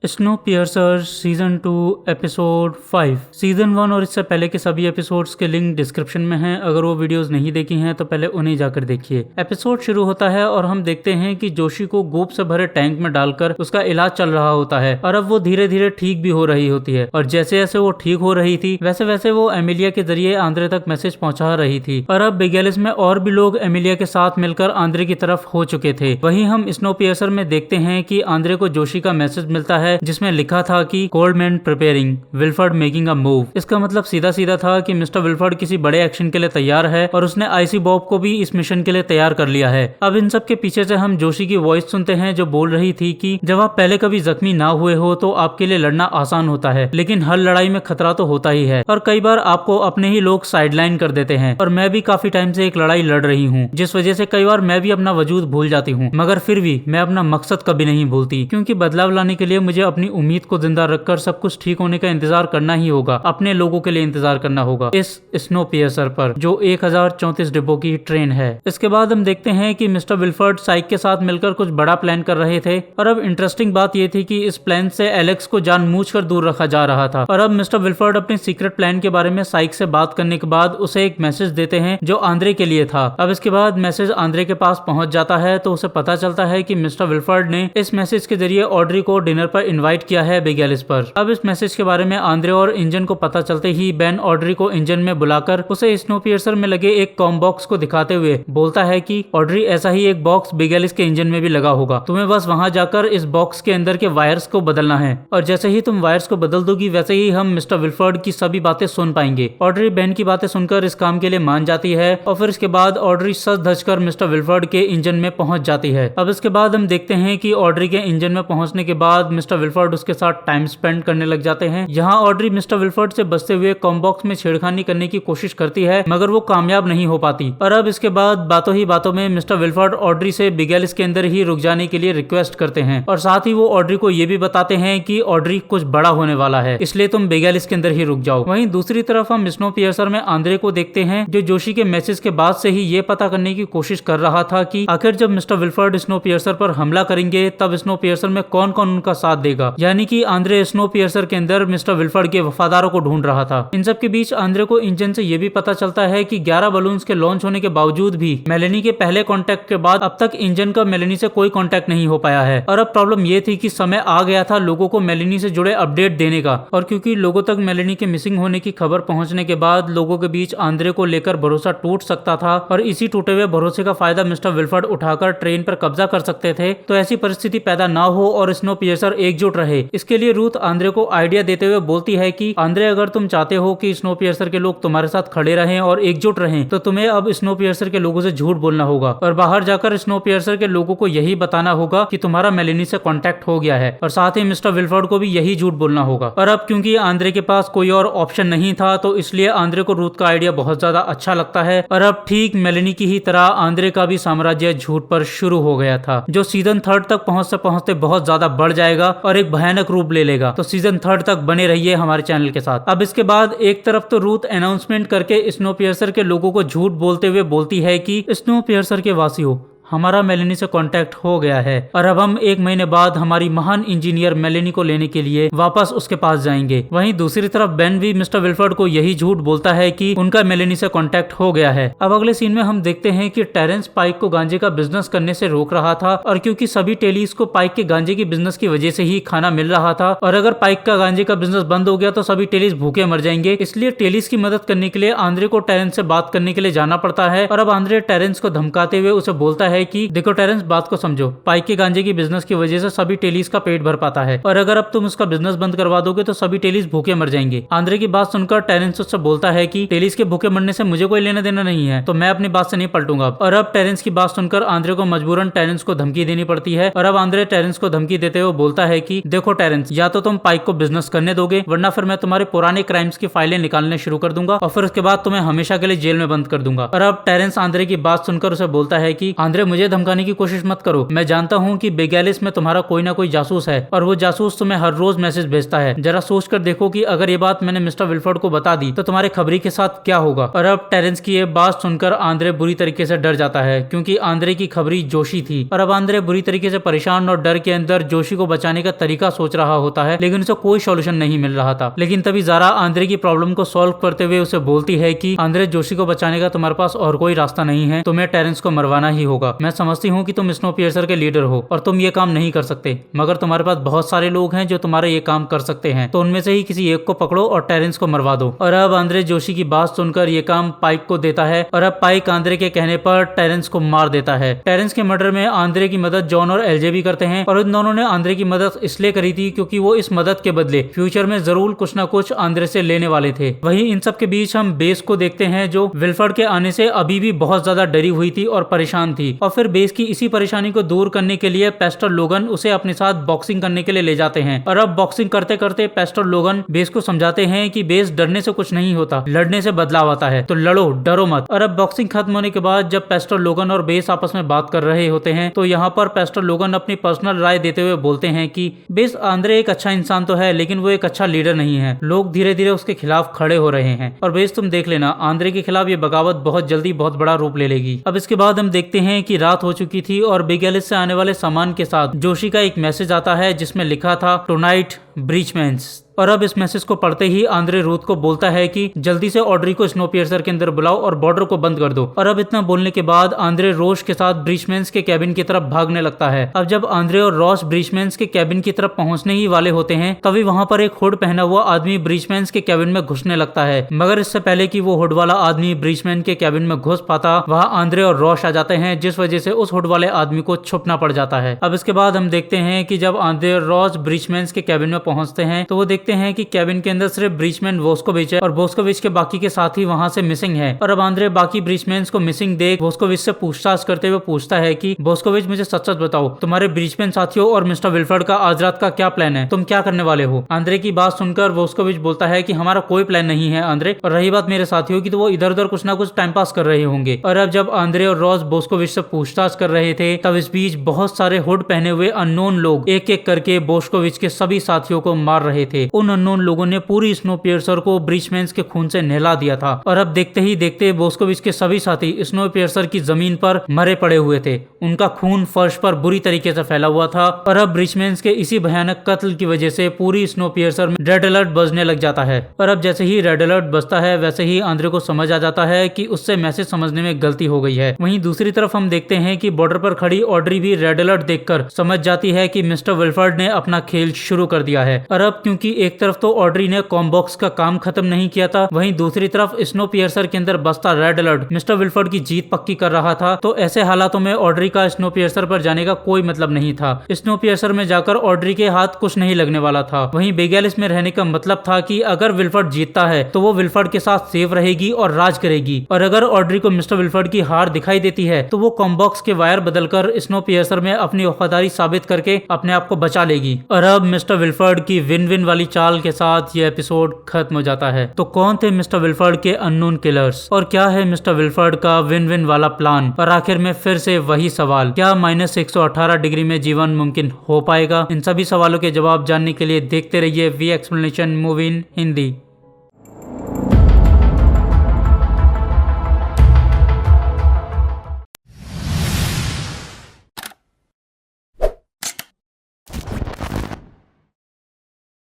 स्नोपियर्सर season 2 episode 5। Season 1 और इससे पहले के सभी एपिसोड्स के लिंक डिस्क्रिप्शन में हैं। अगर वो वीडियोस नहीं देखी हैं तो पहले उन्हें जाकर देखिए। एपिसोड शुरू होता है और हम देखते हैं कि जोशी को गोप से भरे टैंक में डालकर उसका इलाज चल रहा होता है और अब वो धीरे धीरे ठीक भी हो रही होती है। और जैसे जैसे वो ठीक हो रही थी वैसे वैसे वो एमिलिया के जरिए आंद्रे तक मैसेज पहुंचा रही थी। और अब बिगेलिस में और भी लोग एमिलिया के साथ मिलकर आंद्रे की तरफ हो चुके थे। वहीं हम स्नोपियर्सर में देखते हैं कि आंद्रे को जोशी का मैसेज मिलता है जिसमें लिखा था कि Coldman preparing, Wilfred making a move. इसका मतलब सीधा सीधा था कि मिस्टर विल्फर्ड किसी बड़े एक्शन के लिए तैयार है और उसने आईसी बॉब को भी इस मिशन के लिए तैयार कर लिया है। अब इन सब के पीछे से हम जोशी की वॉइस सुनते हैं जो बोल रही थी कि जब आप पहले कभी जख्मी ना हुए हो तो आपके लिए लड़ना आसान होता है, लेकिन हर लड़ाई में खतरा तो होता ही है और कई बार आपको अपने ही लोग साइडलाइन कर देते हैं। और मैं भी काफी टाइम से एक लड़ाई लड़ रही हूँ जिस वजह से कई बार मैं भी अपना वजूद भूल जाती हूँ, मगर फिर भी मैं अपना मकसद कभी नहीं भूलती, क्योंकि बदलाव लाने के लिए मुझे अपनी उम्मीद को जिंदा रखकर सब कुछ ठीक होने का इंतजार करना ही होगा। अपने लोगों के लिए इंतजार करना होगा इस स्नोपियर्सर पर जो 1034 डिब्बों की ट्रेन है। इसके बाद हम देखते हैं कि मिस्टर विल्फर्ड साइक के साथ मिलकर कुछ बड़ा प्लान कर रहे थे और अब इंटरेस्टिंग बात यह थी कि इस प्लान से एलेक्स को जानबूझकर दूर रखा जा रहा था। और अब मिस्टर विल्फर्ड अपने सीक्रेट प्लान के बारे में साइक से बात करने के बाद उसे एक मैसेज देते हैं जो आंद्रे के लिए था। अब इसके बाद मैसेज आंद्रे के पास पहुंच जाता है तो उसे पता चलता है कि मिस्टर विल्फर्ड ने इस मैसेज के जरिए ऑड्री को डिनर पर इनवाइट किया है बिगेलिस पर। अब इस मैसेज के बारे में आंद्रे और इंजन को पता चलते ही बेन ऑड्री को इंजन में बुलाकर उसे स्नोपियर्सर में लगे एक कॉम बॉक्स को दिखाते हुए बोलता है कि ऑड्री ऐसा ही एक बॉक्स बिगेलिस के इंजन में भी लगा होगा, तुम्हें बस वहां जाकर इस बॉक्स के अंदर के वायर्स को बदलना है और जैसे ही तुम वायर्स को बदल दोगी वैसे ही हम मिस्टर विल्फर्ड की सभी बातें सुन पाएंगे। ऑड्री बेन की बातें सुनकर इस काम के लिए मान जाती है और फिर इसके बाद ऑड्री सच धज कर मिस्टर विल्फर्ड के इंजन में पहुंच जाती है। अब इसके बाद हम देखते हैं कि ऑड्री के इंजन में पहुंचने के बाद मिस्टर विल्फर्ड उसके साथ टाइम स्पेंड करने लग जाते हैं। यहाँ ऑड्री मिस्टर विल्फर्ड से बचते हुए कॉम्बॉक्स में छेड़खानी करने की कोशिश करती है मगर वो कामयाब नहीं हो पाती। और अब इसके बाद बातों ही बातों में मिस्टर विल्फर्ड ऑड्री से बिगेलिस के अंदर ही रुक जाने के लिए रिक्वेस्ट करते हैं और साथ ही वो ऑड्री को ये भी बताते हैं कि ऑड्री कुछ बड़ा होने वाला है, इसलिए तुम बिगेलिस के अंदर ही रुक जाओ। वहीं दूसरी तरफ हम स्नोपियर्सर में आंद्रे को देखते हैं जो जोशी के मैसेज के बाद से ही ये पता करने की कोशिश कर रहा था कि आखिर जब मिस्टर विल्फर्ड स्नोपियर्सर पर हमला करेंगे तब स्नोपियर्सर में कौन कौन उनका साथ देगा, यानी कि आंद्रे स्नोपियर्सर के अंदर मिस्टर विल्फर्ड के वफादारों को ढूंढ रहा था। इन सब के बीच आंद्रे को इंजन से यह भी पता चलता है कि 11 बलून्स के लॉन्च होने के बावजूद भी मेलेनी के पहले कांटेक्ट के बाद अब तक इंजन का मेलेनी से कोई कांटेक्ट नहीं हो पाया है। और अब प्रॉब्लम ये थी कि समय आ गया था लोगों को मेलेनी से जुड़े अपडेट देने का, और क्योंकि लोगों तक मेलेनी के मिसिंग होने की खबर पहुंचने के बाद लोगों के बीच आंद्रे को लेकर भरोसा टूट सकता था और इसी टूटे हुए भरोसे का फायदा मिस्टर विल्फर्ड उठाकर ट्रेन पर कब्जा कर सकते थे। तो ऐसी परिस्थिति पैदा ना हो और स्नोपियर्सर एकजुट रहे, इसके लिए रूथ आंद्रे को आइडिया देते हुए बोलती है कि आंद्रे अगर तुम चाहते हो कि स्नोपियर्सर के लोग तुम्हारे साथ खड़े रहें और एकजुट रहें तो तुम्हें अब स्नोपियर्सर के लोगों से झूठ बोलना होगा और बाहर जाकर स्नोपियर्सर के लोगों को यही बताना होगा कि तुम्हारा मेलेनी से कांटेक्ट हो गया है और साथ ही मिस्टर विल्फर्ड को भी यही झूठ बोलना होगा। और अब क्योंकि आंद्रे के पास कोई और ऑप्शन नहीं था तो इसलिए आंद्रे को रूथ का आइडिया बहुत ज्यादा अच्छा लगता है। और अब ठीक मेलेनी की ही तरह आंद्रे का भी साम्राज्य झूठ पर शुरू हो गया था जो सीजन 3 तक पहुंचते पहुंचते बहुत ज्यादा बढ़ जाएगा और एक भयानक रूप ले लेगा। तो सीजन 3 तक बने रहिए हमारे चैनल के साथ। अब इसके बाद एक तरफ तो रूथ अनाउंसमेंट करके स्नोपियर्सर के लोगों को झूठ बोलते हुए बोलती है कि स्नोपियर्सर के वासियों हमारा मेलेनी से कांटेक्ट हो गया है और अब हम 1 महीने बाद हमारी महान इंजीनियर मेलेनी को लेने के लिए वापस उसके पास जाएंगे। वहीं दूसरी तरफ बेन भी मिस्टर विल्फर्ड को यही झूठ बोलता है कि उनका मेलेनी से कांटेक्ट हो गया है। अब अगले सीन में हम देखते हैं कि टेरेंस पाइक को गांजे का बिजनेस करने से रोक रहा था और क्योंकि सभी टेलीज को पाइक के गांजे की बिजनेस की वजह से ही खाना मिल रहा था और अगर पाइक का गांजे का बिजनेस बंद हो गया तो सभी टेलीज भूखे मर जाएंगे, इसलिए टेलीज की मदद करने के लिए आंद्रे को टेरेंस से बात करने के लिए जाना पड़ता है। और अब आंद्रे टेरेंस को धमकाते हुए उसे बोलता है कि देखो टेरेंस, बात को समझो, पाइक के गांजे की बिजनेस की वजह से सभी टेलीज का पेट भर पाता है और अगर अब तुम उसका बिजनेस बंद करवा दोगे तो सभी टेलीज भूखे मर जाएंगे। आंद्रे की बात सुनकर टेरेंस उससे बोलता है कि टेलीज के भूखे मरने से मुझे कोई लेना देना नहीं है तो मैं अपनी बात से नहीं पलटूंगा। और अब टेरेंस की बात सुनकर आंद्रे को मजबूरन टेरेंस को धमकी देनी पड़ती है और अब आंद्रे टेरेंस को धमकी देते हुए बोलता है कि देखो टेरेंस, या तो तुम पाइक को बिजनेस करने दोगे वरना फिर मैं तुम्हारे पुराने क्राइम्स की फाइलें निकालने शुरू कर दूंगा और फिर उसके बाद तुम्हें हमेशा के लिए जेल में बंद कर दूंगा। और अब टेरेंस आंद्रे की बात सुनकर उसे बोलता है कि आंद्रे पहले मुझे धमकाने की कोशिश मत करो। मैं जानता हूँ कि बेगैलिस में तुम्हारा कोई ना कोई जासूस है और वो जासूस तुम्हें हर रोज मैसेज भेजता है। जरा सोच कर देखो कि अगर ये बात मैंने मिस्टर विल्फर्ड को बता दी तो तुम्हारे खबरी के साथ क्या होगा। और अब टेरेंस की ये बात सुनकर आंद्रे बुरी तरीके से डर जाता है, क्योंकि आंद्रे की खबरी जोशी थी। और अब आंद्रे बुरी तरीके से परेशान और डर के अंदर जोशी को बचाने का तरीका सोच रहा होता है, लेकिन उसे कोई सोल्यूशन नहीं मिल रहा था। लेकिन तभी ज़ारा आंद्रे की प्रॉब्लम को सॉल्व करते हुए उसे बोलती है कि आंद्रे, जोशी को बचाने का तुम्हारे पास और कोई रास्ता नहीं है, तुम्हें टेरेंस को मरवाना ही होगा। मैं समझती हूँ कि तुम स्नोपियर्सर के लीडर हो और तुम ये काम नहीं कर सकते, मगर तुम्हारे पास बहुत सारे लोग हैं जो तुम्हारा ये काम कर सकते हैं, तो उनमें से ही किसी एक को पकड़ो और टेरेंस को मरवा दो। और अब आंद्रे जोशी की बात सुनकर ये काम पाइक को देता है और अब पाइक आंद्रे के कहने पर टेरेंस को मार देता है। टेरेंस के मर्डर में आंद्रे की मदद जॉन और एलजे भी करते हैं और उन दोनों ने आंद्रे की मदद इसलिए करी थी क्योंकि वो इस मदद के बदले फ्यूचर में जरूर कुछ ना कुछ आंद्रे से लेने वाले थे। वहीं इन सब के बीच हम बेस को देखते हैं जो विल्फर्ड के आने से अभी भी बहुत ज्यादा डरी हुई थी और परेशान थी। और फिर बेस की इसी परेशानी को दूर करने के लिए पेस्टर लोगन उसे अपने साथ बॉक्सिंग करने के लिए ले जाते हैं। और अब बॉक्सिंग करते करते पेस्टर लोगन बेस को समझाते हैं कि बेस, डरने से कुछ नहीं होता, लड़ने से बदलाव आता है, तो लड़ो, डरो मत। और अब बॉक्सिंग खत्म होने के बाद जब पेस्टर लोगन और बेस आपस में बात कर रहे होते हैं तो यहाँ पर पेस्टर लोगन अपनी पर्सनल राय देते हुए बोलते हैं कि बेस, आंद्रे एक अच्छा इंसान तो है लेकिन वो एक अच्छा लीडर नहीं है। लोग धीरे धीरे उसके खिलाफ खड़े हो रहे हैं और बेस, तुम देख लेना, आंद्रे के खिलाफ ये बगावत बहुत जल्दी बहुत बड़ा रूप ले लेगी। अब इसके बाद हम देखते हैं कि रात हो चुकी थी और बेगैलिस से आने वाले सामान के साथ जोशी का एक मैसेज आता है जिसमें लिखा था टुनाइट ब्रीचमैन्स। और अब इस मैसेज को पढ़ते ही आंद्रे रूथ को बोलता है कि जल्दी से ऑड्री को स्नोपियर्सर के अंदर बुलाओ और बॉर्डर को बंद कर दो। और अब इतना बोलने के बाद आंद्रे रोश के साथ ब्रीचमैन्स के कैबिन की तरफ भागने लगता है। अब जब आंद्रे और रॉस ब्रीचमैन्स के कैबिन की तरफ पहुंचने ही वाले होते हैं तभी वहां पर एक हुड पहना हुआ आदमी ब्रीचमैन्स के कैबिन में घुसने लगता है, मगर इससे पहले कि वो हुड वाला आदमी ब्रीचमैन के कैबिन में घुस पाता वहां आंद्रे और रॉस आ जाते हैं, जिस वजह से उस हुड वाले आदमी को छुपना पड़ जाता है। अब इसके बाद हम देखते हैं कि जब आंद्रे और रॉस ब्रीचमैन्स के कैबिन में पहुंचते हैं तो वो देखते हैं कि कैबिन के अंदर सिर्फ ब्रीचमैन वोस्कोविच है और वोस्कोविच के बाकी के साथी वहां से मिसिंग है। और अब आंद्रे बाकी ब्रीचमैन्स को मिसिंग देख वोस्कोविच से पूछताछ करते हुए पूछता है कि वोस्कोविच, मुझे सच सच बताओ, तुम्हारे ब्रीचमैन साथियों और मिस्टर विल्फर्ड का आज रात का क्या प्लान है, तुम क्या करने वाले हो? आंद्रे की बात सुनकर वोस्कोविच बोलता है कि हमारा कोई प्लान नहीं है आंद्रे, और रही बात मेरे साथियों की तो वो इधर उधर कुछ ना कुछ टाइम पास कर रहे होंगे। और अब जब आंद्रे और रॉस वोस्कोविच से पूछताछ कर रहे थे तब इस बीच बहुत सारे हुड पहने हुए अननोन लोग एक एक करके वोस्कोविच के सभी साथियों को मार रहे थे। उन अननोन लोगों ने पूरी स्नोपियर्सर को ब्रीचमैन्स के खून से नहला दिया था। और अब देखते ही देखते वोस्कोविच के सभी साथी स्नोपियर्सर की जमीन पर मरे पड़े हुए थे, उनका खून फर्श पर बुरी तरीके से फैला हुआ था। और अब ब्रीचमैन्स के इसी भयानक कत्ल की वजह से पूरी स्नोपियर्सर में रेड अलर्ट बजने लग जाता है। और अब जैसे ही रेड अलर्ट बजता है वैसे ही आंद्रे को समझ आ जाता है कि उससे मैसेज समझने में गलती हो गई है। वहीं दूसरी तरफ हम देखते हैं कि बॉर्डर पर खड़ी ऑड्री भी रेड अलर्ट देखकर समझ जाती है कि मिस्टर विल्फर्ड ने अपना खेल शुरू कर दिया है। और अब क्योंकि एक तरफ तो ऑड्री ने कॉम्बॉक्स का काम खत्म नहीं किया था, वहीं दूसरी तरफ स्नोपियर्सर के अंदर बसता रेड अलर्ट मिस्टर विल्फर्ड की जीत पक्की कर रहा था, तो ऐसे हालातों में ऑड्री का स्नोपियर्सर पर जाने का कोई मतलब नहीं था। स्नोपियर्सर में जाकर ऑड्री के हाथ कुछ नहीं लगने वाला था। वहीं बेगैलिस में रहने का मतलब था कि अगर विल्फर्ड जीतता है तो वो विल्फर्ड के साथ सेफ रहेगी और राज करेगी, और अगर ऑड्री को मिस्टर विल्फर्ड की हार दिखाई देती है तो वो कॉम्बॉक्स के वायर बदलकर स्नोपियर्सर में अपनी वफादारी साबित करके अपने आप को बचा लेगी। और अब मिस्टर विल्फर्ड की विन विन वाली चाल के साथ ये एपिसोड खत्म हो जाता है। तो कौन थे मिस्टर विल्फर्ड के अननोन किलर्स और क्या है मिस्टर विल्फर्ड का विन विन वाला प्लान? और आखिर में फिर से वही सवाल, क्या -118 डिग्री में जीवन मुमकिन हो पाएगा? इन सभी सवालों के जवाब जानने के लिए देखते रहिए we explanation movie in Hindi.